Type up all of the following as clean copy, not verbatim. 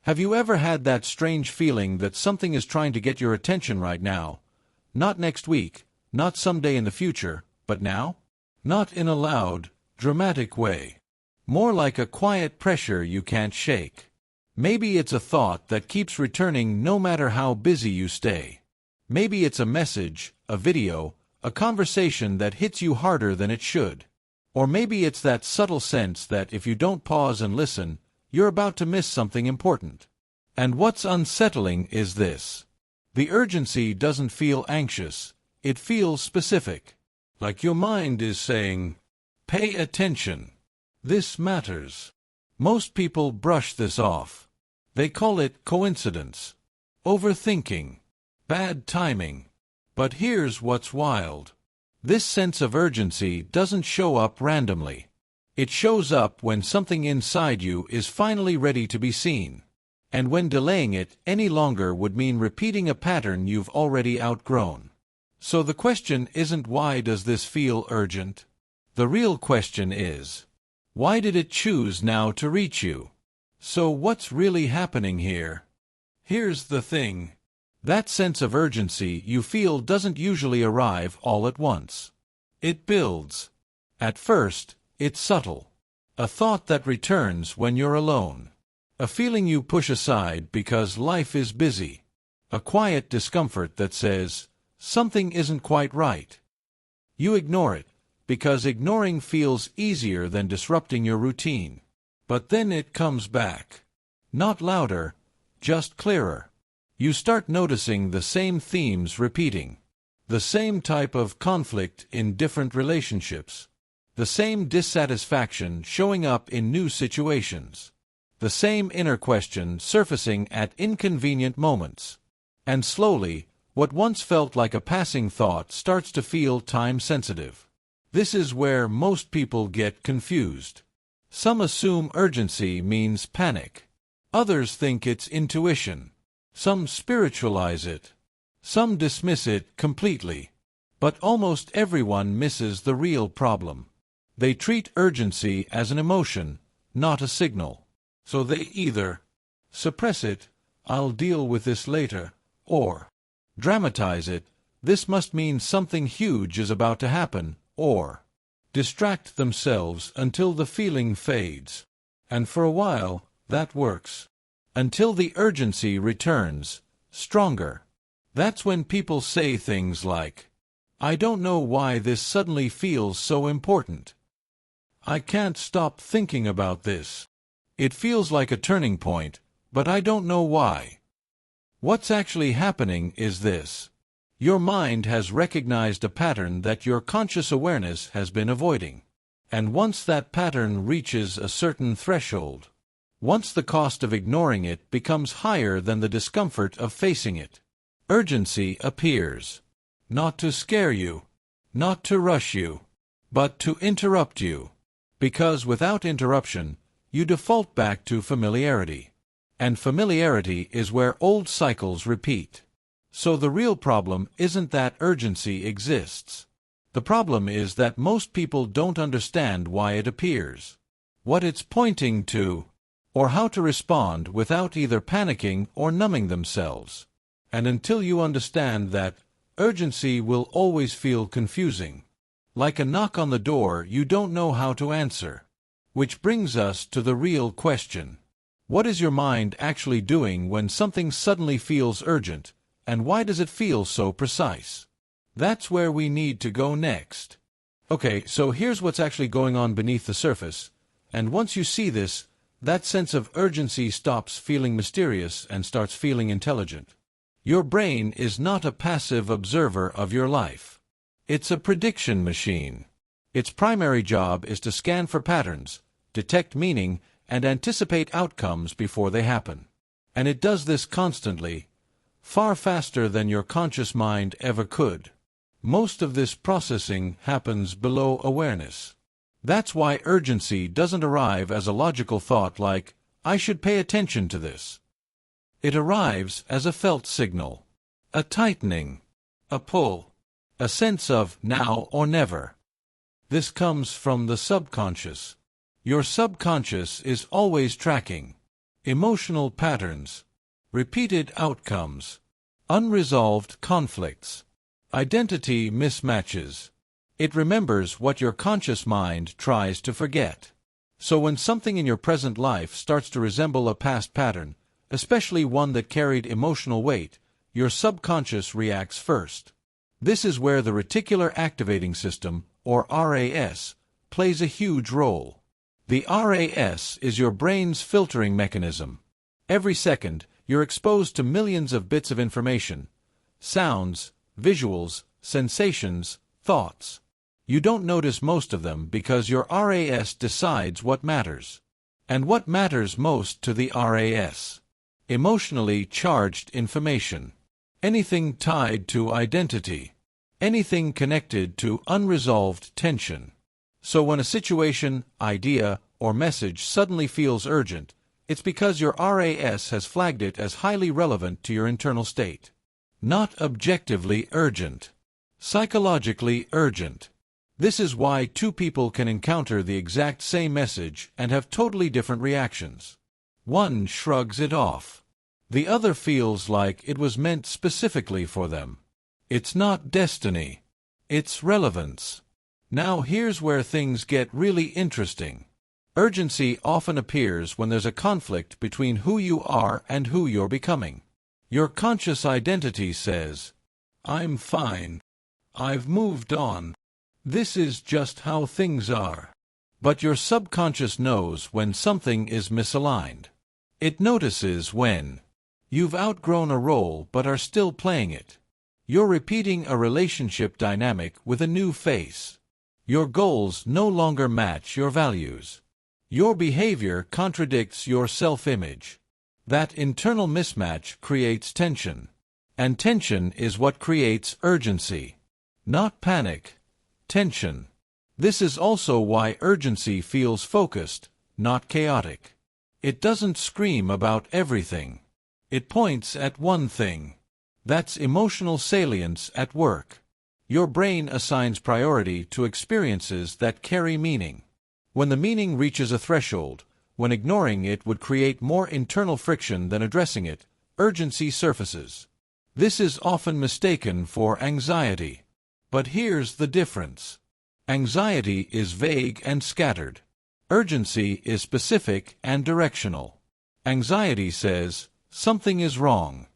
Have you ever had that strange feeling that something is trying to get your attention right now? Not next week, not someday in the future, but now? Not in a loud, dramatic way. More like a quiet pressure you can't shake. Maybe it's a thought that keeps returning no matter how busy you stay. Maybe it's a message, a video, a conversation that hits you harder than it should. Or maybe it's that subtle sense that if you don't pause and listen, you're about to miss something important. And what's unsettling is this. The urgency doesn't feel anxious, it feels specific. Like your mind is saying, "Pay attention. This matters." Most people brush this off. They call it coincidence, overthinking, bad timing. But here's what's wild. This sense of urgency doesn't show up randomly. It shows up when something inside you is finally ready to be seen. And when delaying it any longer would mean repeating a pattern you've already outgrown. So the question isn't why does this feel urgent? The real question is, why did it choose now to reach you? So what's really happening here? Here's the thing. That sense of urgency you feel doesn't usually arrive all at once. It builds. At first, it's subtle. A thought that returns when you're alone. A feeling you push aside because life is busy. A quiet discomfort that says, something isn't quite right. You ignore it, because ignoring feels easier than disrupting your routine. But then it comes back. Not louder, just clearer. You start noticing the same themes repeating. The same type of conflict in different relationships. The same dissatisfaction showing up in new situations. The same inner question surfacing at inconvenient moments. And slowly, what once felt like a passing thought starts to feel time-sensitive. This is where most people get confused. Some assume urgency means panic. Others think it's intuition. Some spiritualize it. Some dismiss it completely. But almost everyone misses the real problem. They treat urgency as an emotion, not a signal. So they either suppress it, "I'll deal with this later," or dramatize it, "This must mean something huge is about to happen," or distract themselves until the feeling fades. And for a while, that works. Until the urgency returns, stronger. That's when people say things like, "I don't know why this suddenly feels so important. I can't stop thinking about this. It feels like a turning point, but I don't know why." What's actually happening is this. Your mind has recognized a pattern that your conscious awareness has been avoiding. And once that pattern reaches a certain threshold, once the cost of ignoring it becomes higher than the discomfort of facing it, urgency appears. Not to scare you, not to rush you, but to interrupt you. Because without interruption, you default back to familiarity. And familiarity is where old cycles repeat. So the real problem isn't that urgency exists. The problem is that most people don't understand why it appears, what it's pointing to, or how to respond without either panicking or numbing themselves. And until you understand that, urgency will always feel confusing. Like a knock on the door you don't know how to answer. Which brings us to the real question. What is your mind actually doing when something suddenly feels urgent, and why does it feel so precise? That's where we need to go next. Okay, so here's what's actually going on beneath the surface, and once you see this, that sense of urgency stops feeling mysterious and starts feeling intelligent. Your brain is not a passive observer of your life. It's a prediction machine. Its primary job is to scan for patterns, detect meaning, and anticipate outcomes before they happen. And it does this constantly, far faster than your conscious mind ever could. Most of this processing happens below awareness. That's why urgency doesn't arrive as a logical thought like, "I should pay attention to this." It arrives as a felt signal, a tightening, a pull, a sense of now or never. This comes from the subconscious. Your subconscious is always tracking. emotional patterns, repeated outcomes, unresolved conflicts, identity mismatches. It remembers what your conscious mind tries to forget. So when something in your present life starts to resemble a past pattern, especially one that carried emotional weight, your subconscious reacts first. This is where the Reticular Activating System, or RAS, plays a huge role. The RAS is your brain's filtering mechanism. Every second, you're exposed to millions of bits of information, sounds, visuals, sensations, thoughts. You don't notice most of them because your RAS decides what matters. And what matters most to the RAS? Emotionally charged information. Anything tied to identity. Anything connected to unresolved tension. So when a situation, idea, or message suddenly feels urgent, it's because your RAS has flagged it as highly relevant to your internal state. Not objectively urgent. Psychologically urgent. This is why two people can encounter the exact same message and have totally different reactions. One shrugs it off. The other feels like it was meant specifically for them. It's not destiny. It's relevance. Now here's where things get really interesting. Urgency often appears when there's a conflict between who you are and who you're becoming. Your conscious identity says, "I'm fine. I've moved on. This is just how things are." But your subconscious knows when something is misaligned. It notices when you've outgrown a role but are still playing it. You're repeating a relationship dynamic with a new face. Your goals no longer match your values. Your behavior contradicts your self-image. That internal mismatch creates tension. And tension is what creates urgency. Not panic. Tension. This is also why urgency feels focused, not chaotic. It doesn't scream about everything. It points at one thing. That's emotional salience at work. Your brain assigns priority to experiences that carry meaning. When the meaning reaches a threshold, when ignoring it would create more internal friction than addressing it, urgency surfaces. This is often mistaken for anxiety. But here's the difference. Anxiety is vague and scattered. Urgency is specific and directional. Anxiety says, "Something is wrong."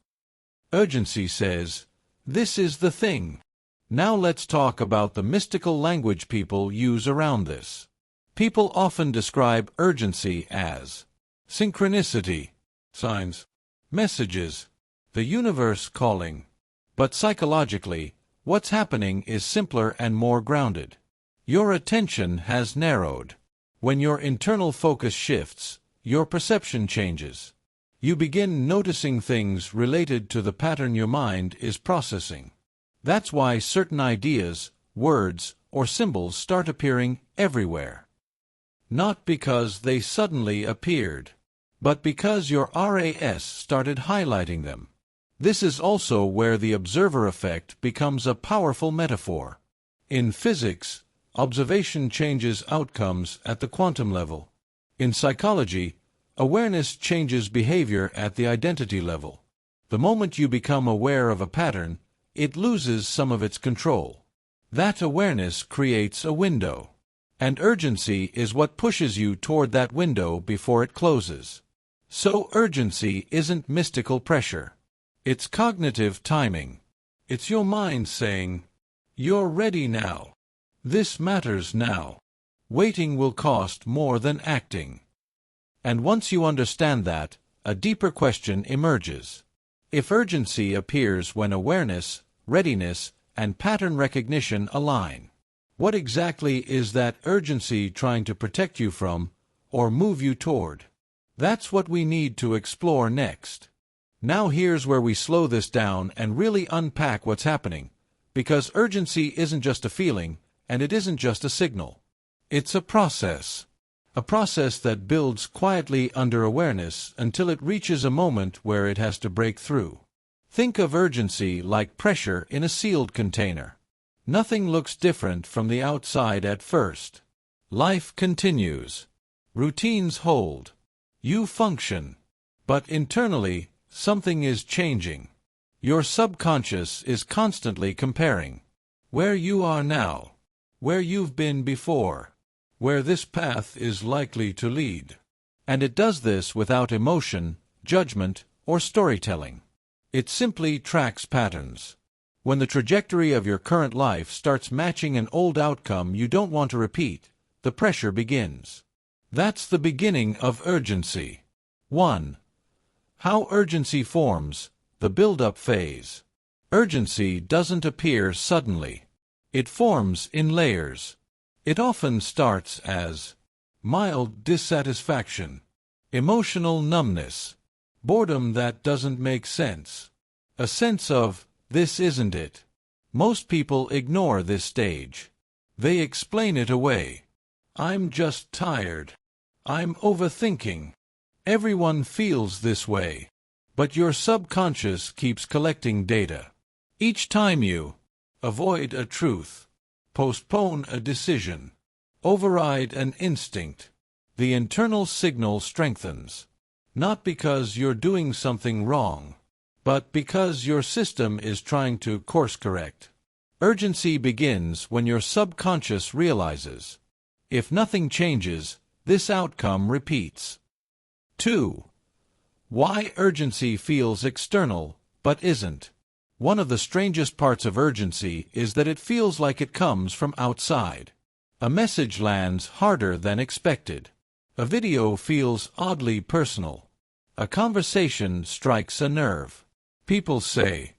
Urgency says, "This is the thing." Now let's talk about the mystical language people use around this. People often describe urgency as synchronicity, signs, messages, the universe calling. But psychologically, what's happening is simpler and more grounded. Your attention has narrowed. When your internal focus shifts, your perception changes. You begin noticing things related to the pattern your mind is processing. That's why certain ideas, words, or symbols start appearing everywhere. Not because they suddenly appeared, but because your RAS started highlighting them. This is also where the observer effect becomes a powerful metaphor. In physics, observation changes outcomes at the quantum level. In psychology, awareness changes behavior at the identity level. The moment you become aware of a pattern, it loses some of its control. That awareness creates a window. And urgency is what pushes you toward that window before it closes. So urgency isn't mystical pressure. It's cognitive timing. It's your mind saying, "You're ready now. This matters now. Waiting will cost more than acting." And once you understand that, a deeper question emerges. If urgency appears when awareness, readiness, and pattern recognition align, what exactly is that urgency trying to protect you from, or move you toward? That's what we need to explore next. Now here's where we slow this down and really unpack what's happening, because urgency isn't just a feeling, and it isn't just a signal. It's a process. A process that builds quietly under awareness until it reaches a moment where it has to break through. Think of urgency like pressure in a sealed container. Nothing looks different from the outside at first. Life continues. Routines hold. You function. But internally, something is changing. Your subconscious is constantly comparing where you are now, where you've been before, where this path is likely to lead. And it does this without emotion, judgment, or storytelling. It simply tracks patterns. When the trajectory of your current life starts matching an old outcome you don't want to repeat, the pressure begins. That's the beginning of urgency. 1. How urgency forms, the build-up phase. Urgency doesn't appear suddenly. It forms in layers. It often starts as mild dissatisfaction, emotional numbness, boredom that doesn't make sense, a sense of, this isn't it. Most people ignore this stage. They explain it away. I'm just tired. I'm overthinking. Everyone feels this way. But your subconscious keeps collecting data. Each time you avoid a truth, postpone a decision, override an instinct, the internal signal strengthens. Not because you're doing something wrong, but because your system is trying to course correct. Urgency begins when your subconscious realizes, if nothing changes, this outcome repeats. 2. Why urgency feels external, but isn't. One of the strangest parts of urgency is that it feels like it comes from outside. A message lands harder than expected. A video feels oddly personal. A conversation strikes a nerve. People say,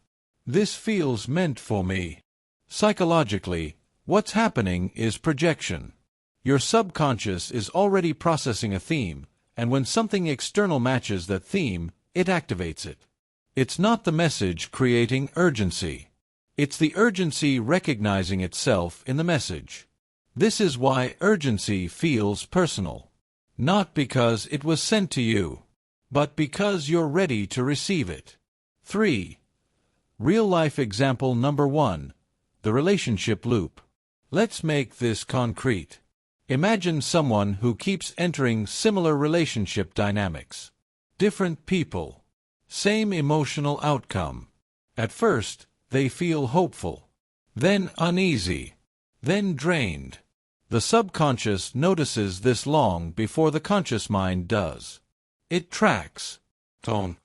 this feels meant for me. Psychologically, what's happening is projection. Your subconscious is already processing a theme, and when something external matches that theme, it activates it. It's not the message creating urgency. It's the urgency recognizing itself in the message. This is why urgency feels personal. Not because it was sent to you, but because you're ready to receive it. 3. Real-life example number 1. The relationship loop. Let's make this concrete. Imagine someone who keeps entering similar relationship dynamics. Different people. Same emotional outcome. At first, they feel hopeful. Then uneasy. Then drained. The subconscious notices this long before the conscious mind does. It tracks tone,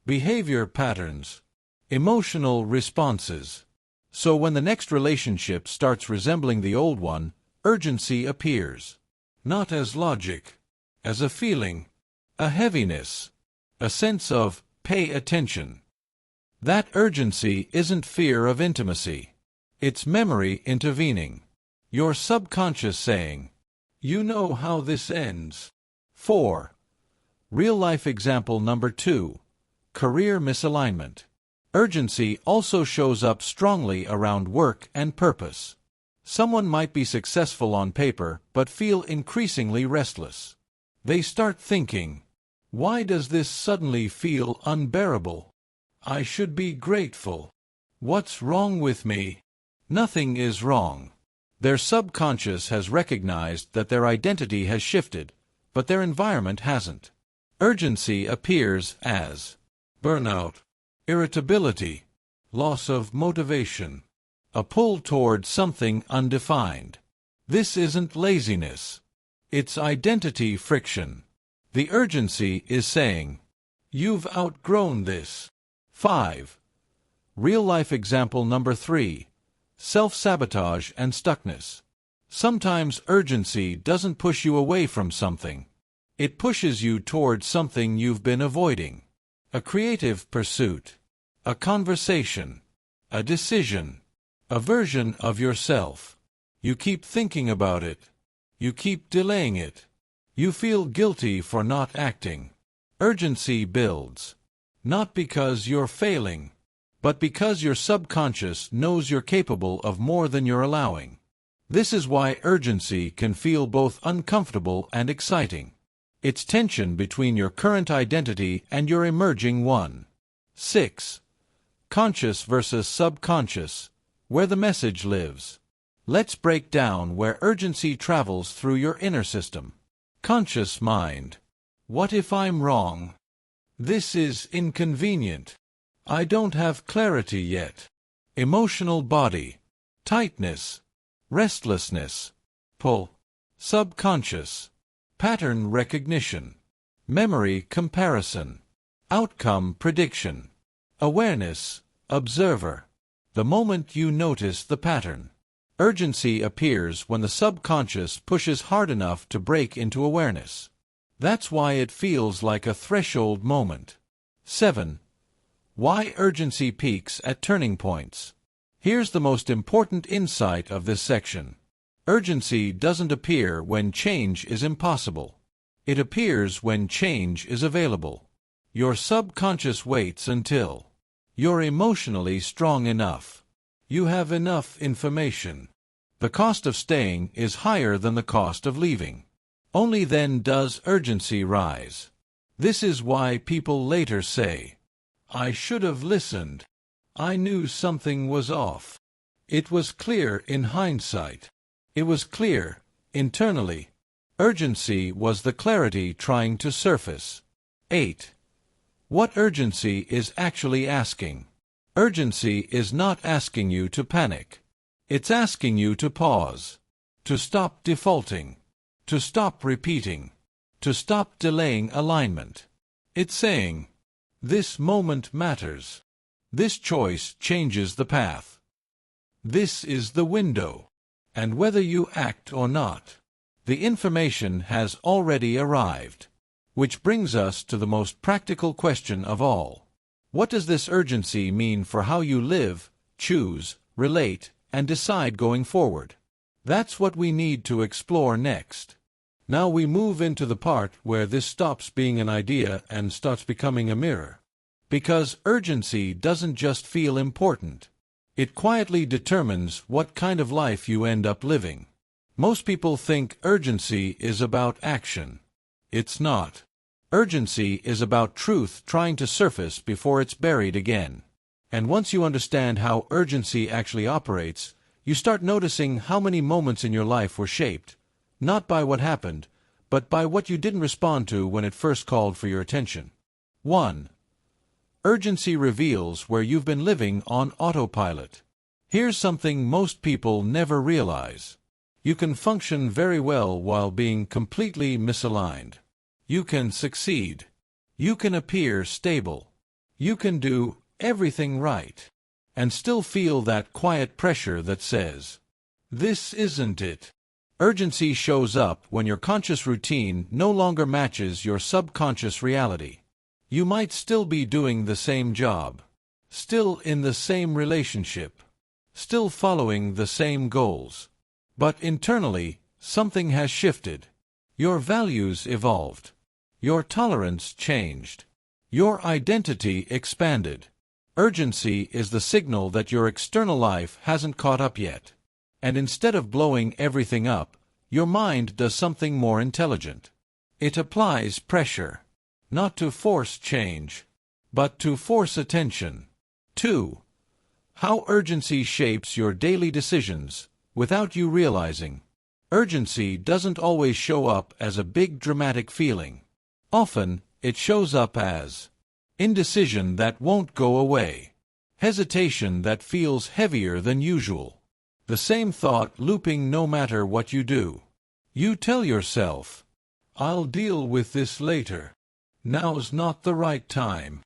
behavior patterns, emotional responses. So when the next relationship starts resembling the old one, urgency appears. Not as logic, as a feeling, a heaviness, a sense of, pay attention. That urgency isn't fear of intimacy. It's memory intervening. Your subconscious saying, you know how this ends. 4. Real-life example number 2. Career misalignment. Urgency also shows up strongly around work and purpose. Someone might be successful on paper but feel increasingly restless. They start thinking, why does this suddenly feel unbearable? I should be grateful. What's wrong with me? Nothing is wrong. Their subconscious has recognized that their identity has shifted, but their environment hasn't. Urgency appears as burnout, irritability, loss of motivation, a pull toward something undefined. This isn't laziness. It's identity friction. The urgency is saying, you've outgrown this. 5. Real-life example number 3. Self-sabotage and stuckness. Sometimes urgency doesn't push you away from something. It pushes you toward something you've been avoiding. A creative pursuit, a conversation, a decision, a version of yourself. You keep thinking about it. You keep delaying it. You feel guilty for not acting. Urgency builds. Not because you're failing, but because your subconscious knows you're capable of more than you're allowing. This is why urgency can feel both uncomfortable and exciting. It's tension between your current identity and your emerging one. 6. Conscious versus subconscious, where the message lives. Let's break down where urgency travels through your inner system. Conscious mind. What if I'm wrong? This is inconvenient. I don't have clarity yet. Emotional body. Tightness. Restlessness. Pull. Subconscious. Pattern recognition. Memory comparison. Outcome prediction. Awareness. Observer. The moment you notice the pattern. Urgency appears when the subconscious pushes hard enough to break into awareness. That's why it feels like a threshold moment. 7. Why urgency peaks at turning points. Here's the most important insight of this section. Urgency doesn't appear when change is impossible. It appears when change is available. Your subconscious waits until you're emotionally strong enough. You have enough information. The cost of staying is higher than the cost of leaving. Only then does urgency rise. This is why people later say, "I should have listened. I knew something was off." It was clear in hindsight. It was clear internally. Urgency was the clarity trying to surface. 8. What urgency is actually asking? Urgency is not asking you to panic. It's asking you to pause, to stop defaulting, to stop repeating, to stop delaying alignment. It's saying, this moment matters. This choice changes the path. This is the window. And whether you act or not, the information has already arrived. Which brings us to the most practical question of all. What does this urgency mean for how you live, choose, relate, and decide going forward? That's what we need to explore next. Now we move into the part where this stops being an idea and starts becoming a mirror. Because urgency doesn't just feel important. It quietly determines what kind of life you end up living. Most people think urgency is about action. It's not. Urgency is about truth trying to surface before it's buried again. And once you understand how urgency actually operates, you start noticing how many moments in your life were shaped, not by what happened, but by what you didn't respond to when it first called for your attention. 1. Urgency reveals where you've been living on autopilot. Here's something most people never realize. You can function very well while being completely misaligned. You can succeed. You can appear stable. You can do everything right. And still feel that quiet pressure that says, this isn't it. Urgency shows up when your conscious routine no longer matches your subconscious reality. You might still be doing the same job, still in the same relationship, still following the same goals. But internally, something has shifted. Your values evolved. Your tolerance changed. Your identity expanded. Urgency is the signal that your external life hasn't caught up yet. And instead of blowing everything up, your mind does something more intelligent. It applies pressure, not to force change, but to force attention. 2. How urgency shapes your daily decisions without you realizing. Urgency doesn't always show up as a big dramatic feeling. Often, it shows up as indecision that won't go away, hesitation that feels heavier than usual, the same thought looping no matter what you do. You tell yourself, I'll deal with this later. Now's not the right time.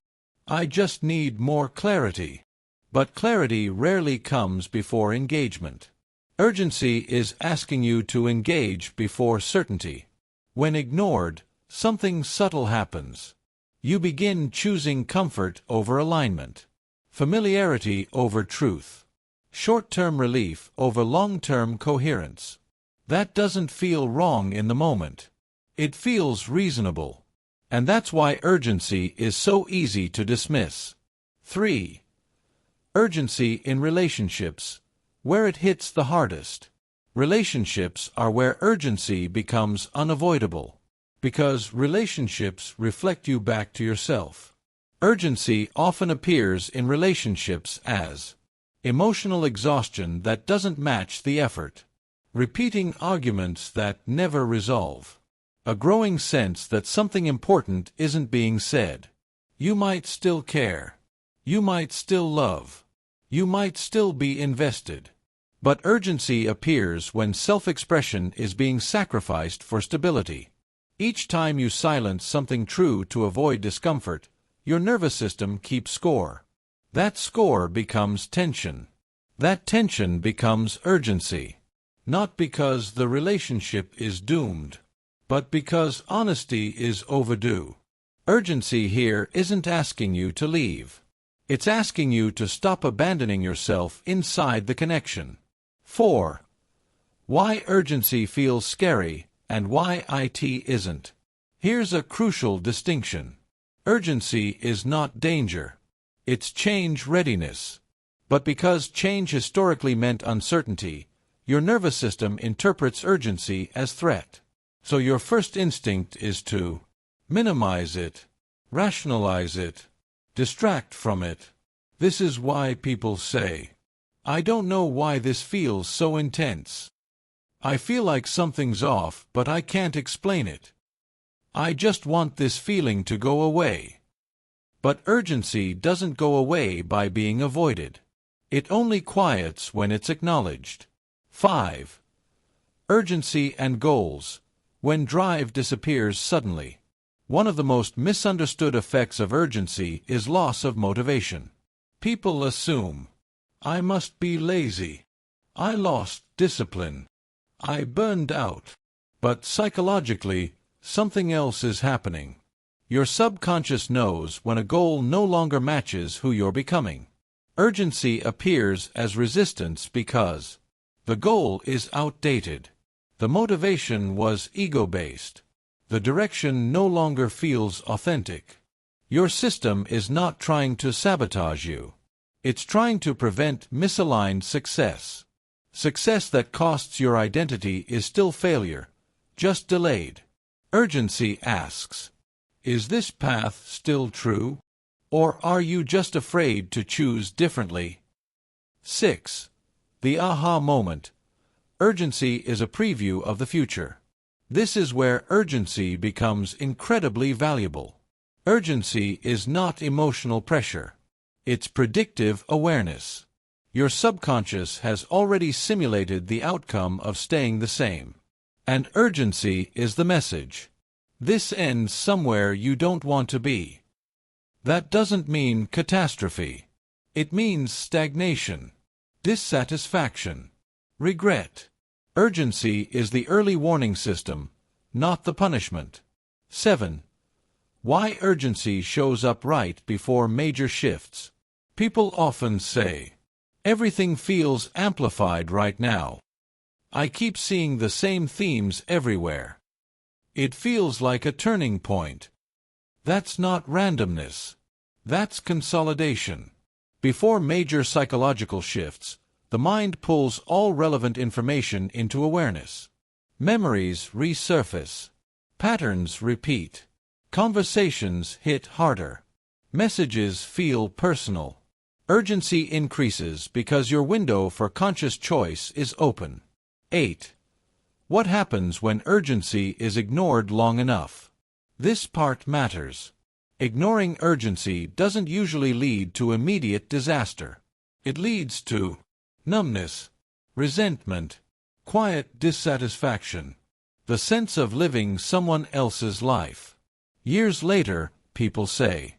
I just need more clarity. But clarity rarely comes before engagement. Urgency is asking you to engage before certainty. When ignored, something subtle happens. You begin choosing comfort over alignment, familiarity over truth, short-term relief over long-term coherence. That doesn't feel wrong in the moment. It feels reasonable. And that's why urgency is so easy to dismiss. 3. Urgency in relationships, where it hits the hardest. Relationships are where urgency becomes unavoidable, because relationships reflect you back to yourself. Urgency often appears in relationships as emotional exhaustion that doesn't match the effort, repeating arguments that never resolve, a growing sense that something important isn't being said. You might still care. You might still love. You might still be invested. But urgency appears when self-expression is being sacrificed for stability. Each time you silence something true to avoid discomfort, your nervous system keeps score. That score becomes tension. That tension becomes urgency. Not because the relationship is doomed, but because honesty is overdue. Urgency here isn't asking you to leave. It's asking you to stop abandoning yourself inside the connection. 4. Why urgency feels scary and why it isn't. Here's a crucial distinction. Urgency is not danger. It's change readiness. But because change historically meant uncertainty, your nervous system interprets urgency as threat. So your first instinct is to minimize it, rationalize it, distract from it. This is why people say, "I don't know why this feels so intense. I feel like something's off, but I can't explain it. I just want this feeling to go away." But urgency doesn't go away by being avoided. It only quiets when it's acknowledged. 5. Urgency and goals. When drive disappears suddenly. One of the most misunderstood effects of urgency is loss of motivation. People assume, "I must be lazy. I lost discipline. I burned out." But psychologically, something else is happening. Your subconscious knows when a goal no longer matches who you're becoming. Urgency appears as resistance because the goal is outdated. The motivation was ego-based. The direction no longer feels authentic. Your system is not trying to sabotage you. It's trying to prevent misaligned success. Success that costs your identity is still failure, just delayed. Urgency asks, is this path still true? Or are you just afraid to choose differently? 6. The aha moment. Urgency is a preview of the future. This is where urgency becomes incredibly valuable. Urgency is not emotional pressure. It's predictive awareness. Your subconscious has already simulated the outcome of staying the same. And urgency is the message. This ends somewhere you don't want to be. That doesn't mean catastrophe. It means stagnation, dissatisfaction, regret. Urgency is the early warning system, not the punishment. 7. Why urgency shows up right before major shifts. People often say, "Everything feels amplified right now. I keep seeing the same themes everywhere. It feels like a turning point." That's not randomness. That's consolidation. Before major psychological shifts, the mind pulls all relevant information into awareness. Memories resurface. Patterns repeat. Conversations hit harder. Messages feel personal. Urgency increases because your window for conscious choice is open. 8. What happens when urgency is ignored long enough? This part matters. Ignoring urgency doesn't usually lead to immediate disaster. It leads to numbness, resentment, quiet dissatisfaction, the sense of living someone else's life. Years later, people say,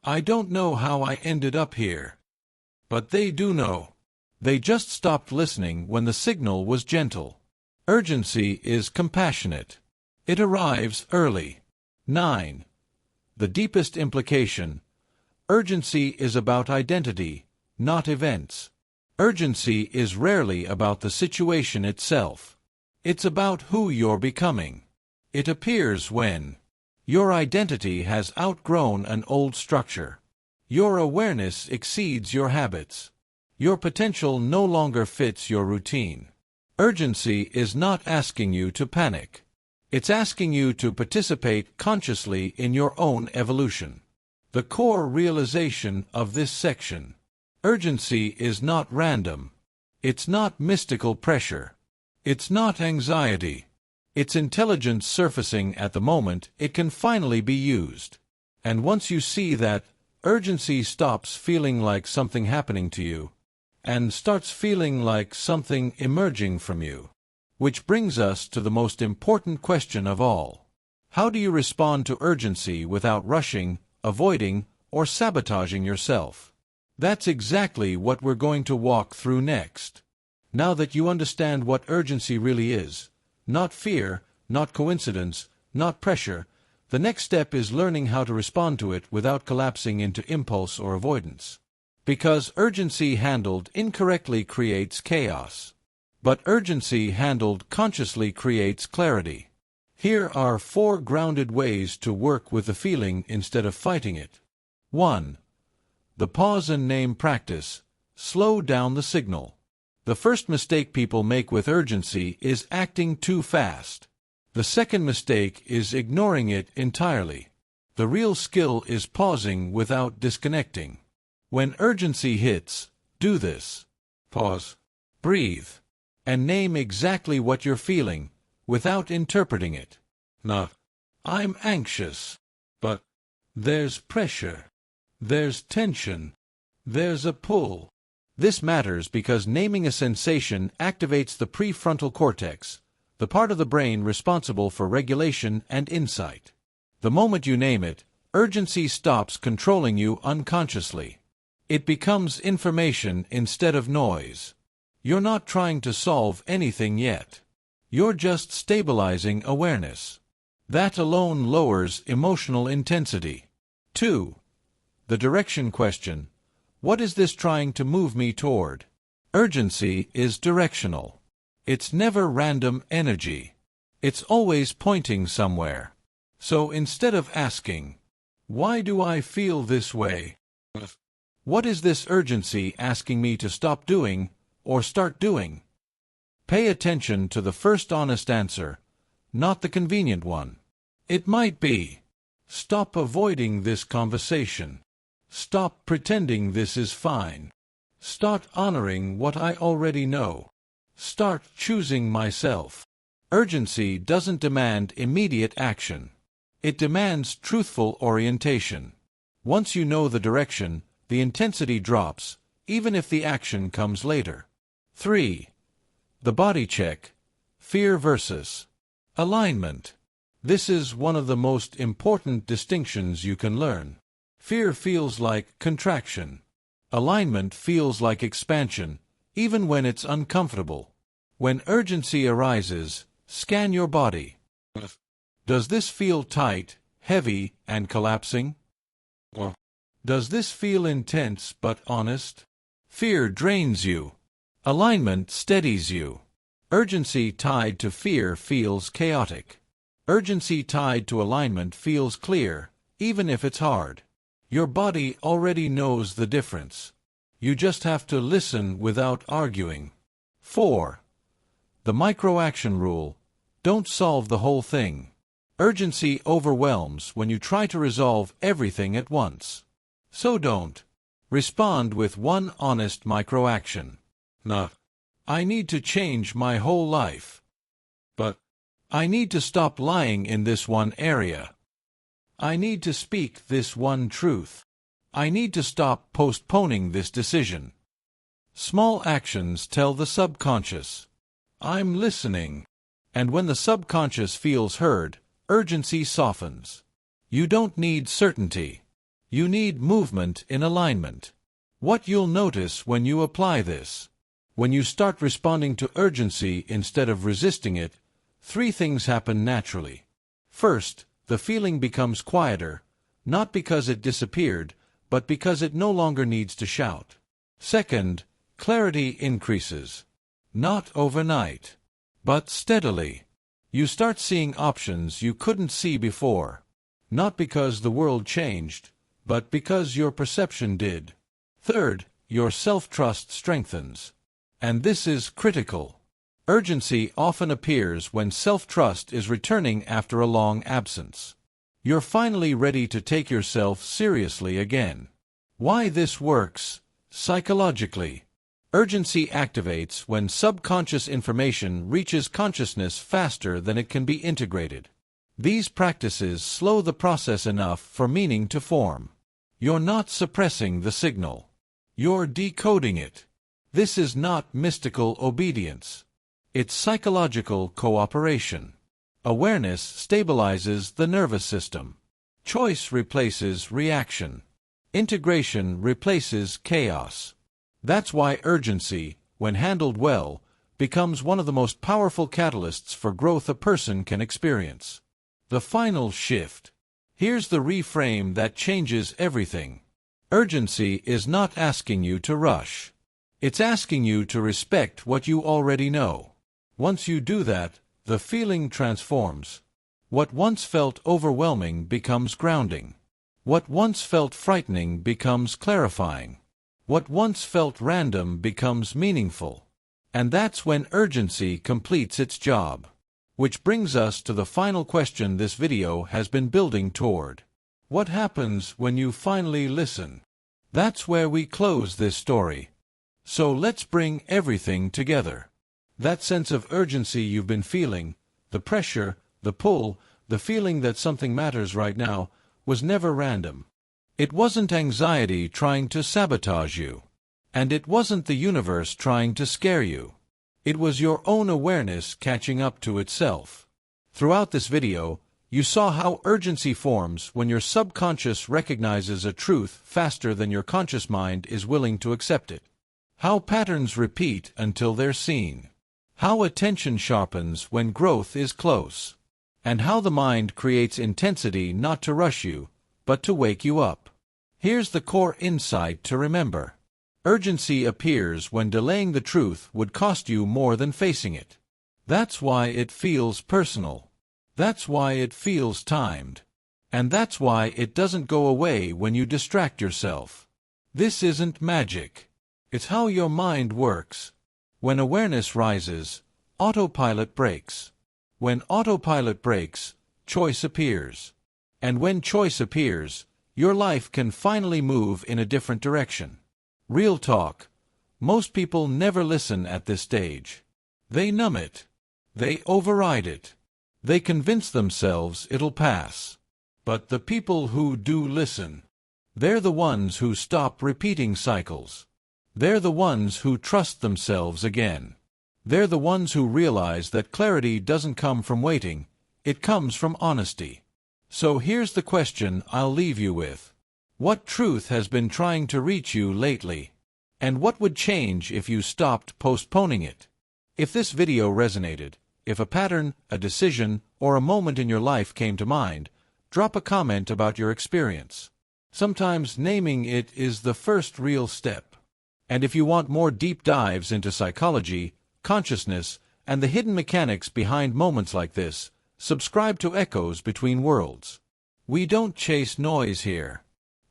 "I don't know how I ended up here." But they do know. They just stopped listening when the signal was gentle. Urgency is compassionate. It arrives early. 9. The deepest implication. Urgency is about identity, not events. Urgency is rarely about the situation itself. It's about who you're becoming. It appears when your identity has outgrown an old structure. Your awareness exceeds your habits. Your potential no longer fits your routine. Urgency is not asking you to panic. It's asking you to participate consciously in your own evolution. The core realization of this section. Urgency is not random. It's not mystical pressure. It's not anxiety. It's intelligence surfacing at the moment it can finally be used. And once you see that, urgency stops feeling like something happening to you and starts feeling like something emerging from you. Which brings us to the most important question of all. How do you respond to urgency without rushing, avoiding, or sabotaging yourself? That's exactly what we're going to walk through next. Now that you understand what urgency really is, not fear, not coincidence, not pressure, the next step is learning how to respond to it without collapsing into impulse or avoidance. Because urgency handled incorrectly creates chaos. But urgency handled consciously creates clarity. Here are 4 grounded ways to work with the feeling instead of fighting it. 1. The pause and name practice. Slow down the signal. The first mistake people make with urgency is acting too fast. The second mistake is ignoring it entirely. The real skill is pausing without disconnecting. When urgency hits, do this. Pause. Breathe. And name exactly what you're feeling, without interpreting it. Not, I'm anxious, but there's pressure. There's tension. There's a pull. This matters because naming a sensation activates the prefrontal cortex, the part of the brain responsible for regulation and insight. The moment you name it, urgency stops controlling you unconsciously. It becomes information instead of noise. You're not trying to solve anything yet. You're just stabilizing awareness. That alone lowers emotional intensity. 2. The direction question. What is this trying to move me toward? Urgency is directional. It's never random energy. It's always pointing somewhere. So instead of asking, why do I feel this way? What is this urgency asking me to stop doing or start doing? Pay attention to the first honest answer, not the convenient one. It might be, stop avoiding this conversation. Stop pretending this is fine. Start honoring what I already know. Start choosing myself. Urgency doesn't demand immediate action. It demands truthful orientation. Once you know the direction, the intensity drops, even if the action comes later. 3. The body check. Fear versus alignment. This is one of the most important distinctions you can learn. Fear feels like contraction. Alignment feels like expansion, even when it's uncomfortable. When urgency arises, scan your body. Does this feel tight, heavy, and collapsing? Does this feel intense but honest? Fear drains you. Alignment steadies you. Urgency tied to fear feels chaotic. Urgency tied to alignment feels clear, even if it's hard. Your body already knows the difference. You just have to listen without arguing. 4. The micro-action rule. Don't solve the whole thing. Urgency overwhelms when you try to resolve everything at once. So don't. Respond with one honest micro-action. Not, I need to change my whole life. But, I need to stop lying in this one area. I need to speak this one truth. I need to stop postponing this decision. Small actions tell the subconscious, I'm listening. And when the subconscious feels heard, urgency softens. You don't need certainty. You need movement in alignment. What you'll notice when you apply this, when you start responding to urgency instead of resisting it, 3 things happen naturally. First, the feeling becomes quieter, not because it disappeared, but because it no longer needs to shout. Second, clarity increases. Not overnight, but steadily. You start seeing options you couldn't see before. Not because the world changed, but because your perception did. Third, your self-trust strengthens. And this is critical. Urgency often appears when self-trust is returning after a long absence. You're finally ready to take yourself seriously again. Why this works? Psychologically. Urgency activates when subconscious information reaches consciousness faster than it can be integrated. These practices slow the process enough for meaning to form. You're not suppressing the signal. You're decoding it. This is not mystical obedience. It's psychological cooperation. Awareness stabilizes the nervous system. Choice replaces reaction. Integration replaces chaos. That's why urgency, when handled well, becomes one of the most powerful catalysts for growth a person can experience. The final shift. Here's the reframe that changes everything. Urgency is not asking you to rush. It's asking you to respect what you already know. Once you do that, the feeling transforms. What once felt overwhelming becomes grounding. What once felt frightening becomes clarifying. What once felt random becomes meaningful. And that's when urgency completes its job. Which brings us to the final question this video has been building toward. What happens when you finally listen? That's where we close this story. So let's bring everything together. That sense of urgency you've been feeling, the pressure, the pull, the feeling that something matters right now, was never random. It wasn't anxiety trying to sabotage you. And it wasn't the universe trying to scare you. It was your own awareness catching up to itself. Throughout this video, you saw how urgency forms when your subconscious recognizes a truth faster than your conscious mind is willing to accept it. How patterns repeat until they're seen. How attention sharpens when growth is close. And how the mind creates intensity not to rush you, but to wake you up. Here's the core insight to remember. Urgency appears when delaying the truth would cost you more than facing it. That's why it feels personal. That's why it feels timed. And that's why it doesn't go away when you distract yourself. This isn't magic. It's how your mind works. When awareness rises, autopilot breaks. When autopilot breaks, choice appears. And when choice appears, your life can finally move in a different direction. Real talk. Most people never listen at this stage. They numb it. They override it. They convince themselves it'll pass. But the people who do listen, they're the ones who stop repeating cycles. They're the ones who trust themselves again. They're the ones who realize that clarity doesn't come from waiting, it comes from honesty. So here's the question I'll leave you with. What truth has been trying to reach you lately? And what would change if you stopped postponing it? If this video resonated, if a pattern, a decision, or a moment in your life came to mind, drop a comment about your experience. Sometimes naming it is the first real step. And if you want more deep dives into psychology, consciousness, and the hidden mechanics behind moments like this, subscribe to Echoes Between Worlds. We don't chase noise here.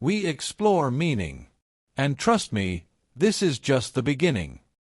We explore meaning. And trust me, this is just the beginning.